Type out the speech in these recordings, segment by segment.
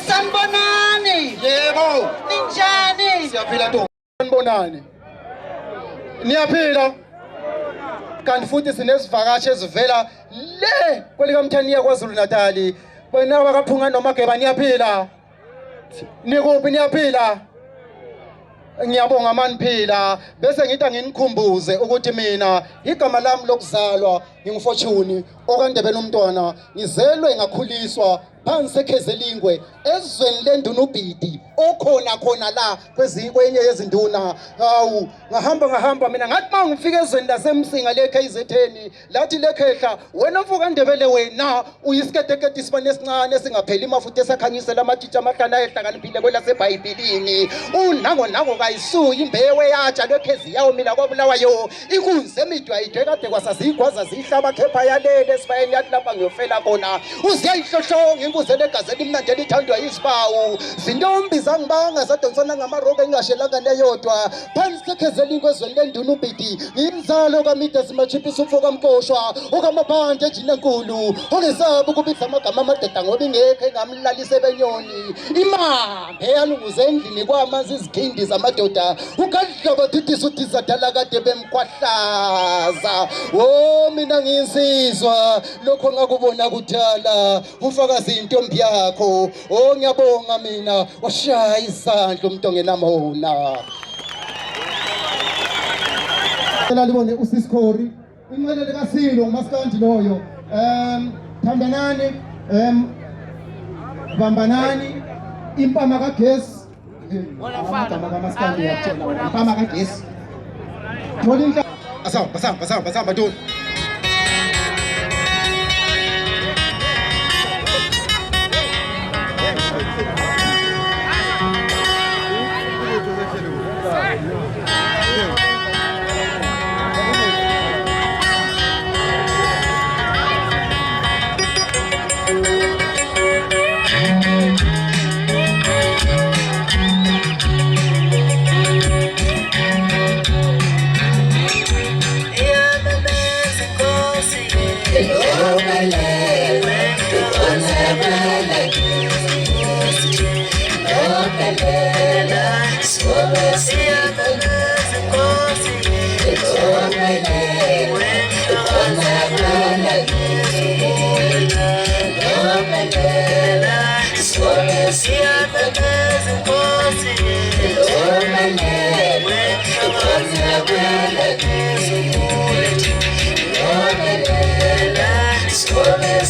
Sanibonani. Yebo. Ninjani? Siyaphila ntombi. Sanibonani. Niyaphila? Kanti futhi sinesivakashi ezivela le kwelikamthaniya kwaZulu Natal. Wena wakaphunga noMageba niyaphila? Nikuphi niyaphila? Ngiyabonga maniphila bese ngithi nginikhumbuze ukuthi mina igama lami lokuzalwa nginguFortune okandebela umntwana ngizelwe ngakhuliswa phansi eKhezelingwe ezweni leNdunubhidi okhona la kwenye yezinduna. Hawu ngahamba mina ngathi mangifika ezweni laseMsinga leKZN lathi lekhehla wena mfokandebele wena uyisiketeketi isibane esincane singapheli mafutha esakhanyisela amatshitsha amahlala ehlakaniphile kwelaseBhayibhelini unango kayisuyi imbewe yatsha lekhezi yawo mina kwabulawayo ikunze emidwa idwe kade kwasazigwaza zihlaba khepha yalele esibayeni yathi lapha ngiyofela khona uziyayihlohlonga inkuze legazeli imnandi elithandwa yisibawu zintombi zangibanga zadonsana ngamaroke engashelanga leyodwa phansi eKhezelingwe ezweni leNdunubhidi ngimzalo kaMida Simachiphisa umfo kaMkoshwa okamaphandle ejini enkulu ongesaba ukubiza amagama amadoda ngoba ingekho engamlalisa ebenyoni imambe yalunguze endlini kwamanzi izigindi zamadoda ukadlobo thithisa udizadala kade bemkhwahlaza mina nginsizwa lokho ngakubona kudala ufakazi intombi yakho ngiyabonga mina washaya isandla umuntu ongenamona libone uSisikhori inqelele kaSilo ngumaskandi loyo thambanani bambanani impama kagesi amagama kamaskandi yakutshela impama kagesi thola basamba ntoni Score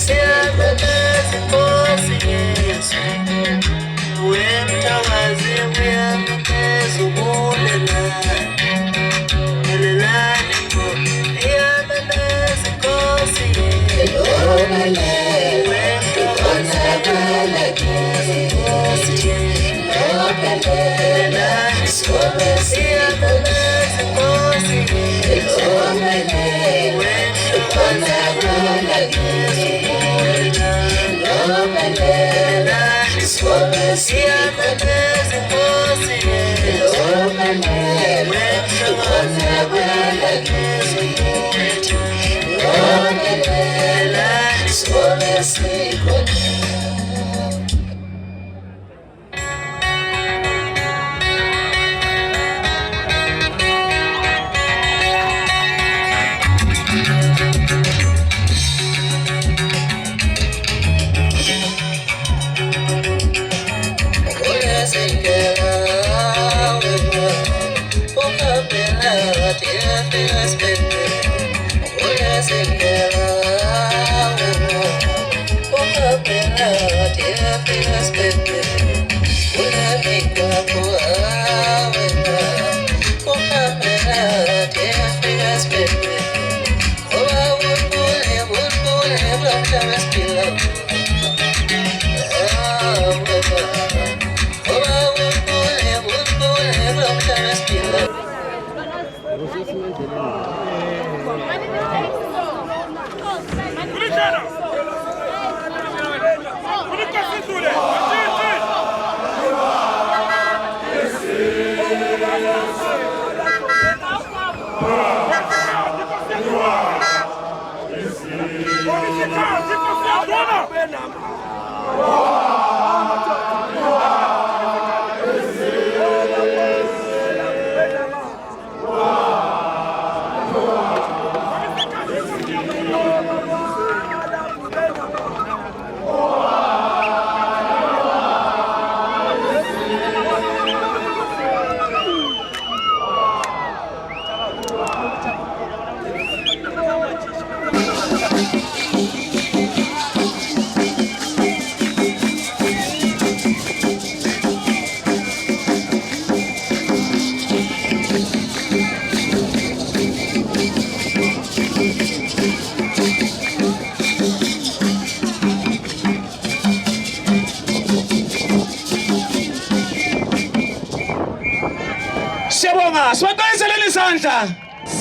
Siyabonga, siwaqiniseleni isandla.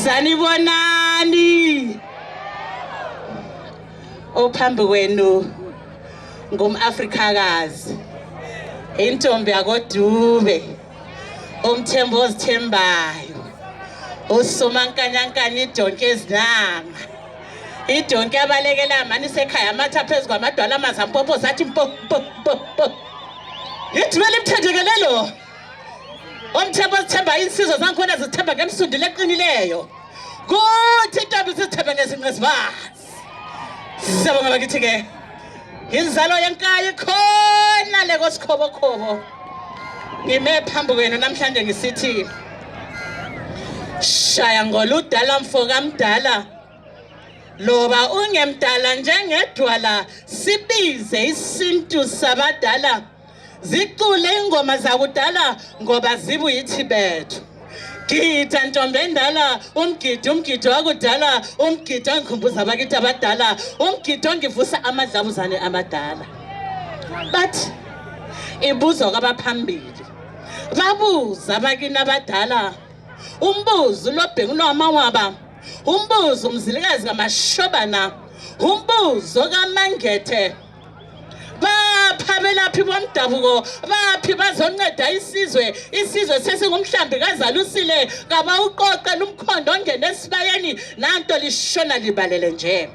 Sanibonani. Ophambi kwenu ngumAfrikakazi. Intombi yakoDube. Umthembu ozithembayo. Usomankanyankanya idonke ezinanga. Idonke abalekela mani sekhaya amatha phezulu kwamadwala amazampopo sathi mpo mpo mpo. Yithumela imthendekelelo. Umthembu ozithemba insizwe zankhona zithemba ngemsundi leqinileyo. Kuthi intombi zithemba ngezinqezibazi. Siyabonga bakithi ke. Inzalo yenkayi khona le kosikhobo. Ngime phambi kwenu namhlanje ngisithi shaya ngoludala mfoka mdala. Loba ungemdala njengedwala sibize isintu sabadala. Zicule ingoma zakudala ngoba zibuyithi bethu. Gida ntombi endala, umgido wakudala, umgido ongikhumbuza abakithi abadala, umgido ongivusa amadlabuzane amadala. But ibuzo kwabaphambili. Babuza abakini abadala. Umbuzo lobhengu nomawaba. Umbuzo umzilikazi kamashobana. Umbuzo kaMangethe. Bapha belaphi bomdabuko, baphi bazonceda isizwe sesingumhlambi kazalusile kaba uqoqela umkhondo ongene esibayeni nanto lishona libalele nje.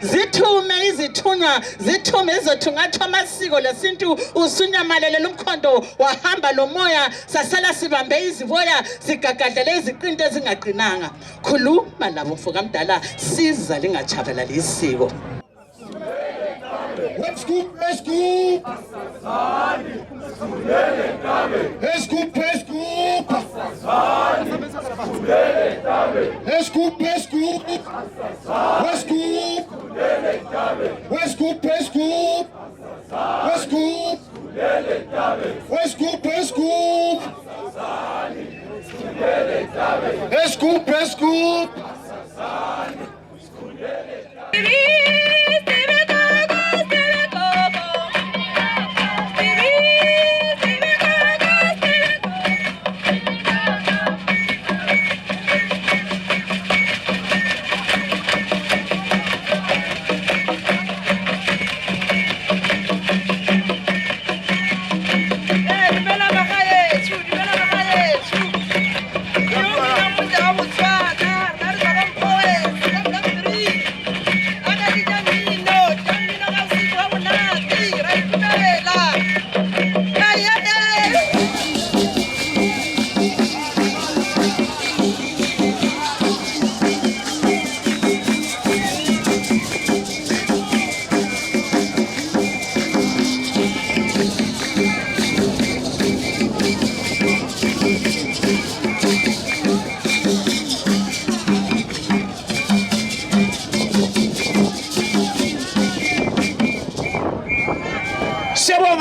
Zithume izithunywa, zithume izothungathwa amasiko lesintu usunyamalele lumkhondo wahamba lomoya sasala sibambe iziboya sigagadlele iziqinto ezingaqinanga. Khuluma labo mfoka mdala siza lingachaphela lisiko. Let's scoop. Escoop.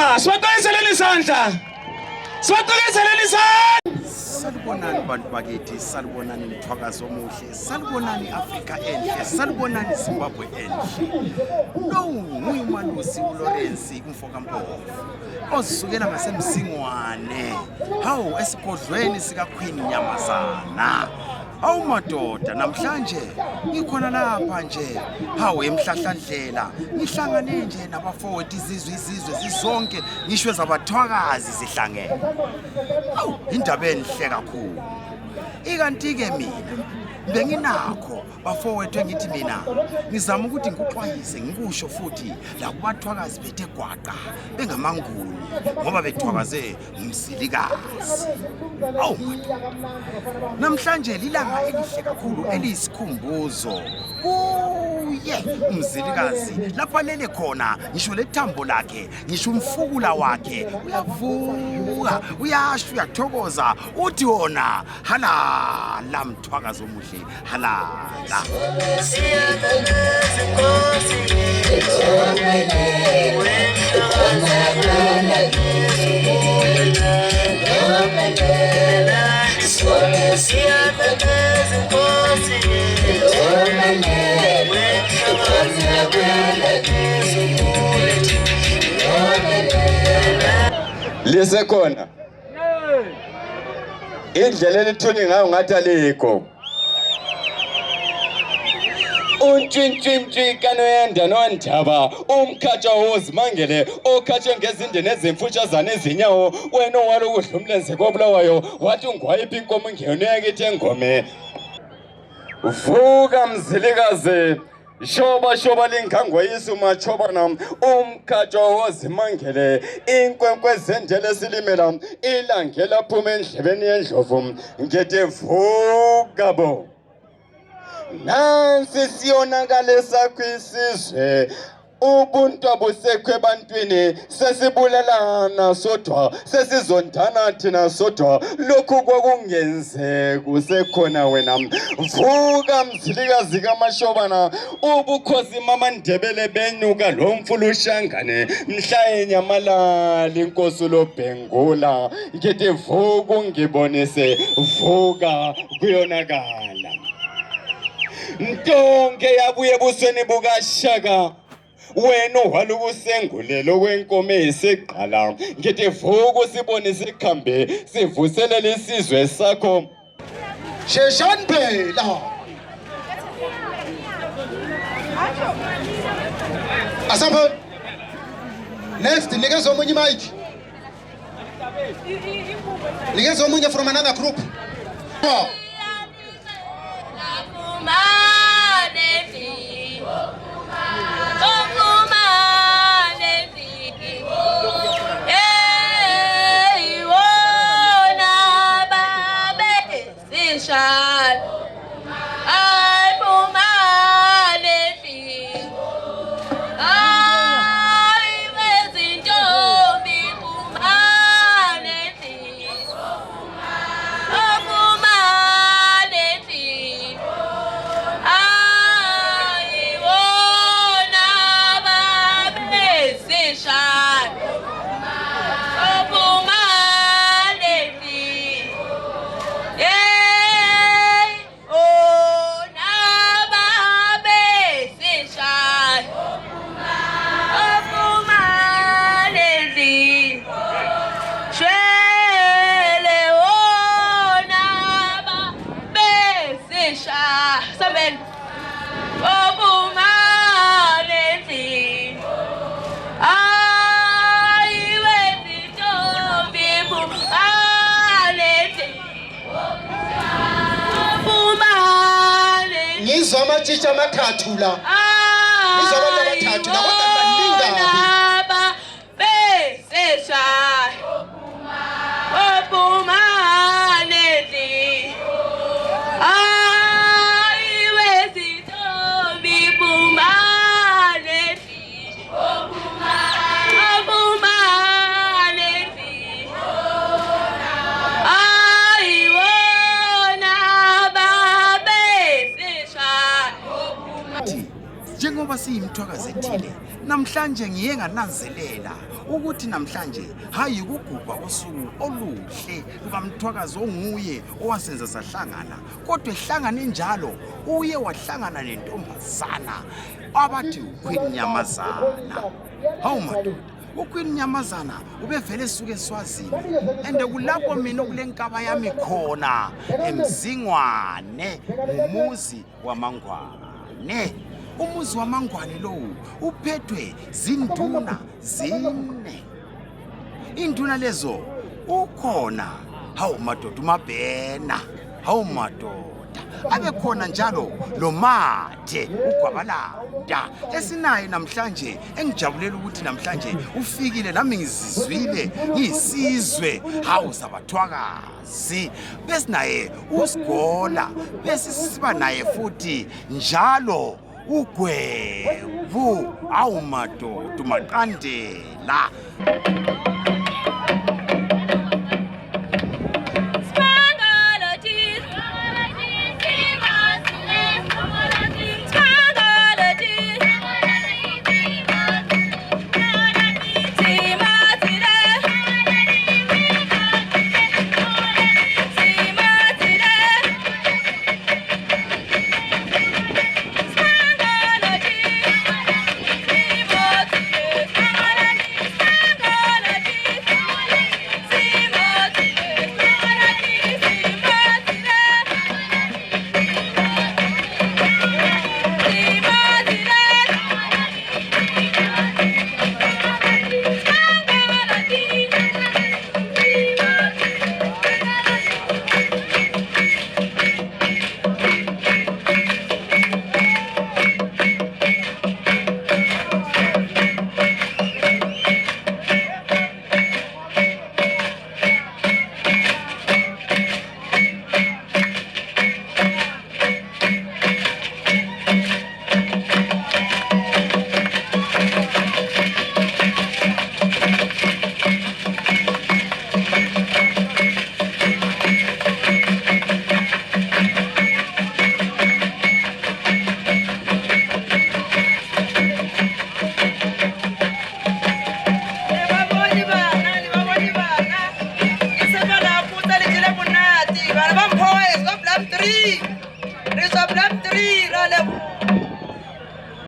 Siyabonga, sibaxokeleleni isandla. Sibaxokeleleni isandla. Salibonani bantu bakithi, salibonani mthwakazi omuhle, salibonani Afrika enhle, salibonani Zimbabwe enhle. Lo nguye uMalusi uLawrence uMfokampofu ozisukela ngasemsingwane, hawu esigodlweni sika Queen Nyamazana. Awu madoda, namhlanje ngikhona lapha nje, hawu emhlahlandlela ngihlangane nje nabafowethu izizwe zizonke, ngisho zabathwakazi zihlangene. Awu indaba enhle kakhulu. Ikanti ke mina benginakho bafowethu engithi mina ngizama ukuthi ngikuxwayise ngikusho futhi la kubathwakazi bethe gwaqa bengamanguni ngoba bethwakaze umsilikazi. Awu namhlanje lilanga elihle kakhulu eliyisikhumbuzo kuye umzilikazi lapha lele khona, ngisho lethambo lakhe, ngisho umfukula wakhe uyavuka, uyasho, uyathokoza, uthi wona halala mthwakazi omuhle, halala. Lisekhona indlela elithuni ngayo ngathi alikho untshintshintshi kanoyanda nondaba umkhatsha wozimangele okhatshe ngezindeni ezimfutshazana ezinyawo wena owalokudla umlenze kobulawayo wathi ungwayiphi inkomo ingeno yakithi engome. Vuka mzilikazi, shoba linkangwe yisuma chobana umkhatsha wozimangele inkwenkwe zendele silimela ilangela phuma endlebeni yendlovu ngithi vuka bo. Nansi siyonakala sakho isizwe, ubuntu abusekho ebantwini, sesibulalana sodwa, sesizondana thina sodwa, lokhu kwakungenzeka usekhona wena. Vuka mzilikazi kaMashobana, ubukhosi mama Ndebele benyuka lo mfulushangane mhla enyamalala inkosi loBhengula. Ngithi vuka ungibonise, vuka kuyonakala. Ntonke yabuye ebusweni bukaShaka, wena walukusengulelo kwenkomo eyisigqala. Ngithi vuka usibonise ikhambe, sivuselele isizwe sakho. Sheshani phela. Asapho. Next, nikeza omunye mic. Nikeza omunye from another group. Ngizoma tshitsha amathathu la. Ngizoma amathathu la kodwa baningi kabi. Besesha. Obumanezi. Wezitobi bumanezi. Obumanezi. zethile namhlanje ngiye ngananzelela ukuthi namhlanje hayi ukugubha usuku oluhle lukaMthwakazi onguye owasenza sahlangana kodwa ehlangane njalo uye wahlangana nentombazana abathi uQueen Nyamazana. Hawu madoda, uQueen Nyamazana ubevele suke eSwazini ende kulapho mina kulenkaba yami khona eMzingwane umuzi waMangwane. Umuzi waMangwane lo uphethwe zinduna zine. Induna lezo ukhona hawu madoda uMabhena, hawu madoda abe khona njalo lo Mathe uGwabalanda esinaye namhlanje engijabulela ukuthi namhlanje ufikile nami ngizizwile ngiyisizwe hawu sabathwakazi besinaye uSigola besisiba naye futhi njalo uGwebu awu madoda uMaqandela.